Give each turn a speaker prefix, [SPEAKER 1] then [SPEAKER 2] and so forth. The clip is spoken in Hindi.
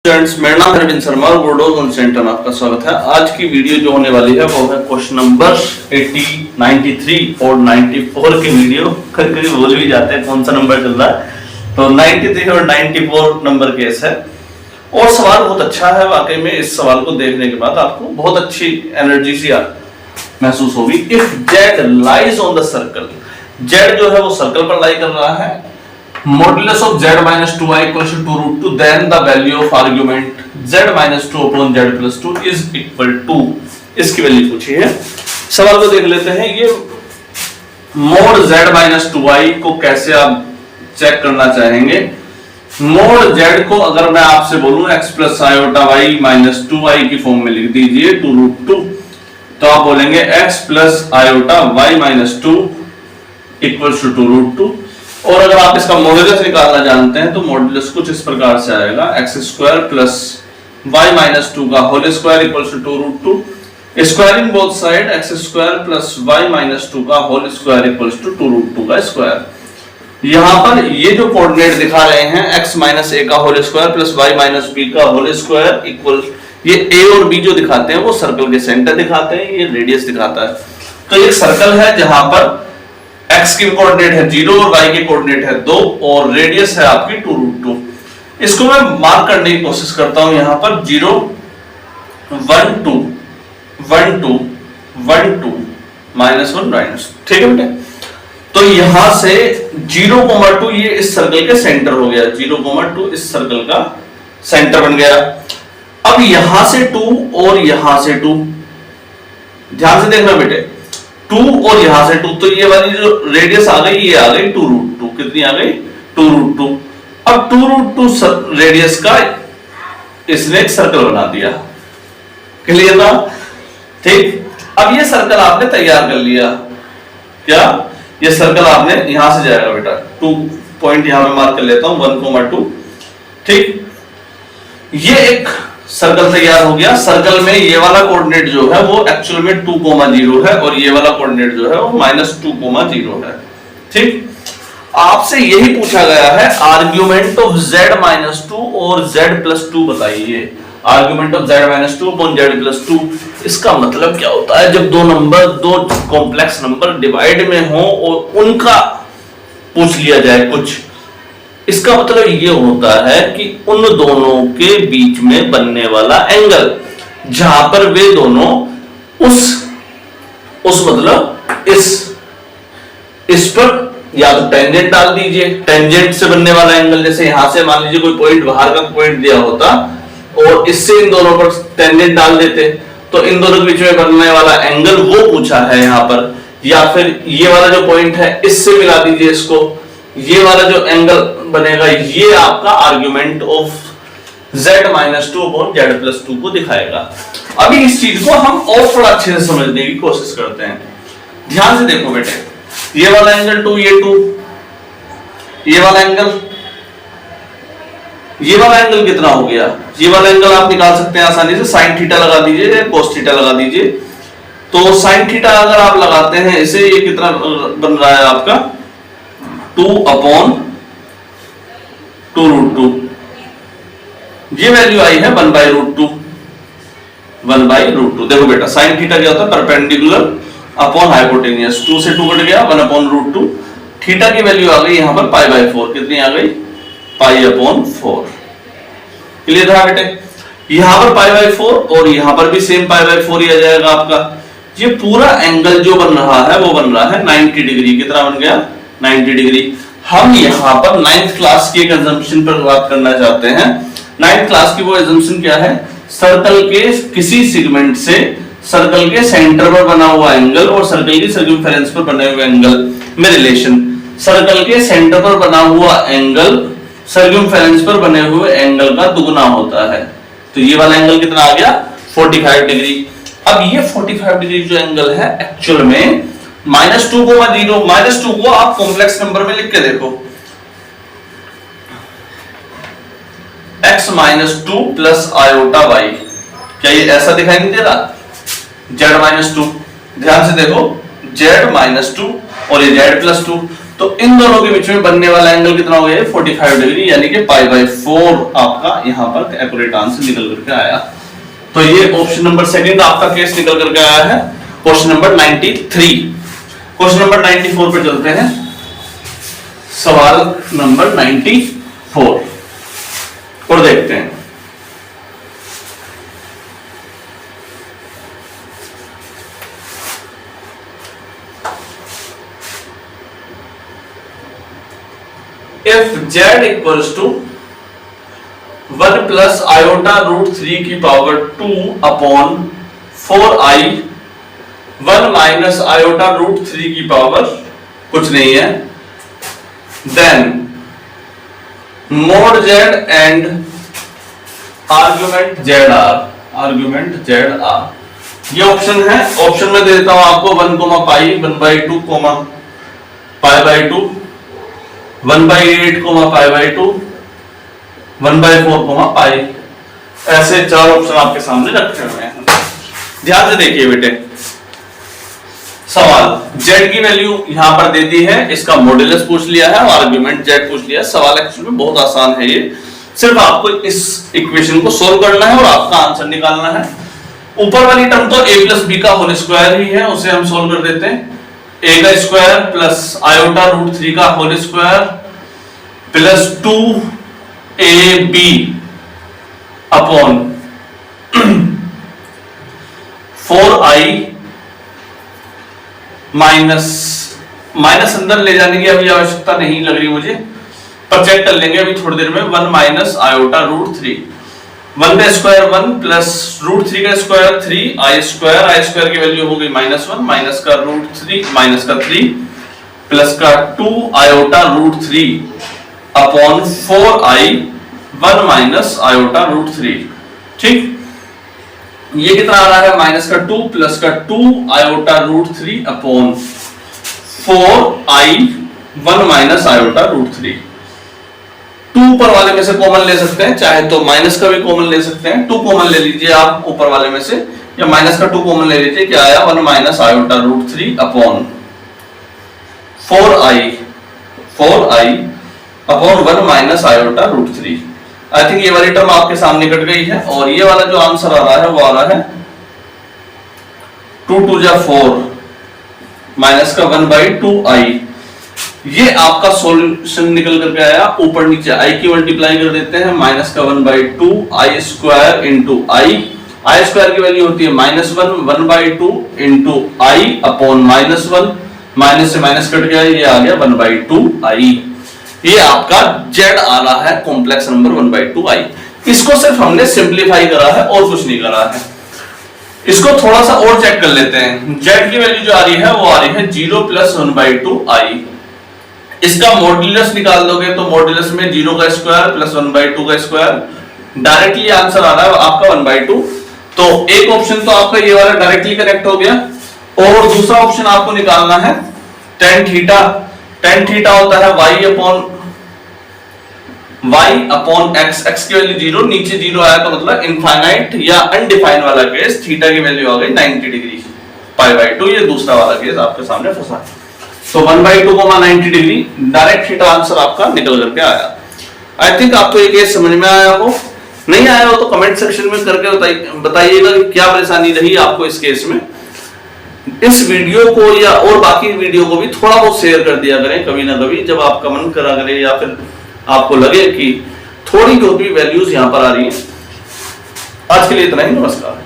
[SPEAKER 1] स्टूडेंट्स, मेरा नाम है अरविंद शर्मा और बोर्डोज ऑन सेंटर में आपका स्वागत है। आज की वीडियो जो होने वाली है वो है क्वेश्चन नंबर 80, 93 और 94 की वीडियो। कभी भूल भी जाते हैं कौन सा नंबर चल रहा है, तो 93 और 94 नंबर केस है और सवाल बहुत अच्छा है। वाकई में इस सवाल को देखने के बाद आपको बहुत अच्छी एनर्जी सी महसूस होगी। If Z lies on the circle, Z जो है वो सर्कल पर लाई कर रहा है, modulus of z minus 2i equals to 2 root 2, then the value of argument z minus 2 upon z plus 2 is equal to, इसकी वैल्यू पूछी है। सवाल को देख लेते हैं। ये मोड z minus 2i को कैसे आप चेक करना चाहेंगे। मोड z को अगर मैं आपसे बोलूं x plus iota y minus 2i की फॉर्म में लिख दीजिए 2 रूट 2, तो आप बोलेंगे x plus iota y minus 2 equals to 2 root 2। और अगर आप इसका मॉड्यूलस निकालना जानते हैं तो मॉड्यूलस कुछ इस प्रकार से आएगा, X square plus Y minus 2 का whole square equals to 2 root 2, squaring both side X square plus Y minus 2 का whole square equals to 2 root 2 का स्क्वायर। यहां पर ये जो कोऑर्डिनेट दिखा रहे हैं x माइनस a का whole square plus y minus b का होल स्क्वायर इक्वल, ये a और b जो दिखाते हैं वो सर्कल के सेंटर दिखाते हैं, ये रेडियस दिखाता है। तो ये सर्कल है जहां पर x की कोऑर्डिनेट है 0 और y की कोऑर्डिनेट है 2 और रेडियस है आपकी 2 रूट 2। इसको मैं मार्क करने की कोशिश करता हूं। यहां पर 0 1 2 1 2 1 2 माइनस 1 माइनस, ठीक है बेटे। तो यहां से 0,2 ये इस सर्कल के सेंटर हो गया, 0,2 इस सर्कल का सेंटर बन गया। अब यहां से 2 और यहां से 2, ध्यान से देखना बेटे, 2 और यहां से 2, तो ये वाली जो रेडियस आ गई ये आ गई 2 रूट 2। कितनी आ गई? 2 रूट 2। अब 2 रूट 2 रेडियस का इसने एक सर्कल बना दिया। क्लियर ना? ठीक। अब ये सर्कल आपने तैयार कर लिया। क्या ये सर्कल आपने यहां से जाएगा बेटा, 2 पॉइंट यहां पे मार्क कर लेता हूं 1,2। ठीक, ये एक सर्कल तैयार हो गया। सर्कल में ये वाला कोऑर्डिनेट जो है वो एक्चुअल में 2,0 है और ये वाला कोऑर्डिनेट जो है वो -2,0 है। ठीक, आपसे यही पूछा गया है आर्गुमेंट ऑफ z माइनस 2 और z प्लस 2 बताइए। Argument of z minus 2 upon z plus 2, इसका मतलब क्या होता है? जब दो नंबर, दो कॉम्प्लेक्स नंबर डिवाइड में हो और उनका पूछ लिया जाए कुछ, इसका मतलब ये होता है कि उन दोनों के बीच में बनने वाला एंगल, जहां पर वे दोनों उस मतलब इस पर या तो टेंजेंट डाल दीजिए, टेंजेंट से बनने वाला एंगल, जैसे यहां से मान लीजिए कोई पॉइंट बाहर का पॉइंट दिया होता और इससे इन दोनों पर टेंजेंट डाल देते, तो इन दोनों के बीच में बनने वाला एंगल वो पूछा है यहां पर। या फिर ये वाला जो पॉइंट है इससे मिला दीजिए इसको, ये वाला जो एंगल बनेगा ये आपका argument of z minus 2 upon z plus 2 को दिखाएगा। अभी इस चीज को हम और थोड़ा अच्छे से समझने की कोशिश करते हैं। ध्यान से देखो बेटे, ये वाला एंगल 2, ये 2, ये वाला एंगल, ये वाला एंगल कितना हो गया? ये वाला एंगल आप निकाल सकते हैं आसानी से, साइन थीटा लगा दीजिए या कोस थीटा लगा दीजिए। तो साइन थीटा अगर आप लगाते हैं इसे, ये कितना बन रहा है आपका 2 अपॉन 2 रूट 2। ये वैल्यू आई है 1 बाई रूट 2, 1 बाई रूट 2। देखो बेटा, साइन थीटा क्या होता है? परपेंडिकुलर अपॉन हाइपोटेनियस, 2 से 2 कट गया, 1 अपॉन रूट 2। थीटा की वैल्यू आ गई यहां पर पाई बाई 4। कितनी आ गई? Pi upon 4। क्लियर था बेटे? यहां पर पाई बाई 4 और यहां पर भी सेम पाई बाई 4 ही आ जाएगा आपका। ये पूरा एंगल जो बन रहा है वो बन रहा है 90 डिग्री। कितना बन गया? 90 डिग्री। हम यहां पर 9th क्लास की एक assumption पर बात करना चाहते हैं। 9th क्लास की वो assumption क्या है? सर्कल के किसी सेगमेंट से सर्कल के सेंटर पर बना हुआ एंगल और सर्कल की सर्कमफेरेंस पर बने हुए एंगल में रिलेशन। सर्कल के सेंटर पर बना हुआ एंगल सर्कमफेरेंस पर बने हुए एंगल का दुगुना होता है। तो ये वाला एंगल कितना आ गया? 45 डिग्री। अब ये 45 डिग्री जो एंगल है एक्चुअल में -2,0, -2 को आप कॉम्प्लेक्स नंबर में लिख के देखो, x minus 2 plus iota y, क्या ये ऐसा दिखाई नहीं दे रहा? z माइनस 2, ध्यान से देखो, z माइनस 2 और ये z प्लस 2, तो इन दोनों के बीच में बनने वाला एंगल कितना हो गया? 45 डिग्री, यानी कि π/4 आपका यहां पर एक्यूरेट आंसर निकल करके आया। तो ये ऑप्शन नंबर सेकंड आपका केस निकल करके आया है क्वेश्चन नंबर 93। क्वेश्चन नंबर 94 पे चलते हैं। सवाल नंबर 94 और देखते हैं। If z equals to 1 plus iota root 3 की power 2 upon 4i 1 minus iota root 3 की पावर कुछ नहीं है, then mod z and argument zr ये ऑप्शन है। ऑप्शन में दे देता हूं आपको 1 पाई 1/2 π/2 1/8 π/2 1/4 पाई, ऐसे 4 ऑप्शन आपके सामने रखे हुए हैं। ध्यान से देखिए बेटे, सवाल z की वैल्यू यहां पर दे दी है, इसका मॉड्यूलस पूछ लिया है और आर्गुमेंट z पूछ लिया है। सवाल एक्चुअली में बहुत आसान है, ये सिर्फ आपको इस इक्वेशन को सोल्व करना है और आपका आंसर निकालना है। ऊपर वाली टर्म तो a प्लस बी का होल स्क्वायर ही है, उसे हम सोल्व कर देते हैं। a का स्क्वायर प्लस आयोटा रूट 3 का whole square plus 2ab upon 4i minus अंदर ले जाने की अभी आवश्यकता नहीं लग रही मुझे, पर चेक कर लेंगे अभी थोड़ी देर में। 1 माइनस आयोटा रूट 3, 1 का स्क्वायर 1 प्लस रूट 3 का स्क्वायर 3 आई स्क्वायर की वैल्यू हो गई -1 माइनस का रूट 3 माइनस का 3 प्लस का 2 iota root 3 upon 4i 1 minus iota root 3। ठीक, ये कितना आ रहा है? माइनस का 2 प्लस का 2 iota root 3 upon 4i 1 minus iota root 3। 2 ऊपर वाले में से कॉमन ले सकते हैं, चाहे तो माइनस का भी कॉमन ले सकते हैं। 2 कॉमन ले लीजिए आप ऊपर वाले में से, या माइनस का 2 कॉमन ले लीजिए। क्या आया? 1 minus iota root 3 upon 4i upon 1 minus iota root 3। I think ये वाली टर्म आपके सामने कट गई है, और ये वाला जो आंसर आ रहा है वो आ रहा है 2 2 जा 4 माइनस का 1/2i। ये आपका सॉल्यूशन निकल करके आया। ऊपर नीचे i की मल्टीप्लाई कर देते हैं, माइनस का 1/2 i square into I square की वैल्यू होती है -1 1/2 इंटू i अपॉन -1, माइनस से माइनस कट गया, ये आ गया 1/2i। ये आपका z आ रहा है कॉम्प्लेक्स नंबर 1/2i। इसको सिर्फ हमने सिंपलीफाई करा है और कुछ नहीं करा है। इसको थोड़ा सा और चेक कर लेते हैं। z की वैल्यू जो आ रही है वो आ रही है 0 प्लस 1/2i। इसका मॉड्यूलस निकाल दोगे तो मॉड्यूलस में 0 का स्क्वायर प्लस 1/2 का स्क्वायर, डायरेक्टली आंसर आ रहा है आपका 1/2। तो एक ऑप्शन तो आपका ये वाला डायरेक्टली कनेक्ट हो गया, और दूसरा ऑप्शन आपको निकालना है tan थीटा। tan थीटा होता है y अपॉन x की वैल्यू 0, नीचे 0 आया तो मतलब इनफाइनाइट या अनडिफाइंड वाला केस। थीटा की वैल्यू आ गई 90 डिग्री π/2। ये दूसरा वाला केस आपके सामने फंसा है। तो 1/2 को 90 डिग्री डायरेक्ट थीटा आंसर आपका निकल करके आया। आई थिंक आपको ये केस समझ में आया हो। नहीं आया हो तो कमेंट सेक्शन में करके बताइएगा कि क्या परेशानी रही आपको इस केस में। इस वीडियो को या और बाकी वीडियो को भी थोड़ा बहुत शेयर कर दिया करें कभी ना कभी, जब आपका मन करा करे या फिर आपको लगे कि थोड़ी बहुत भी वैल्यूज यहां पर आ रही हैं। आज के लिए इतना ही, नमस्कार।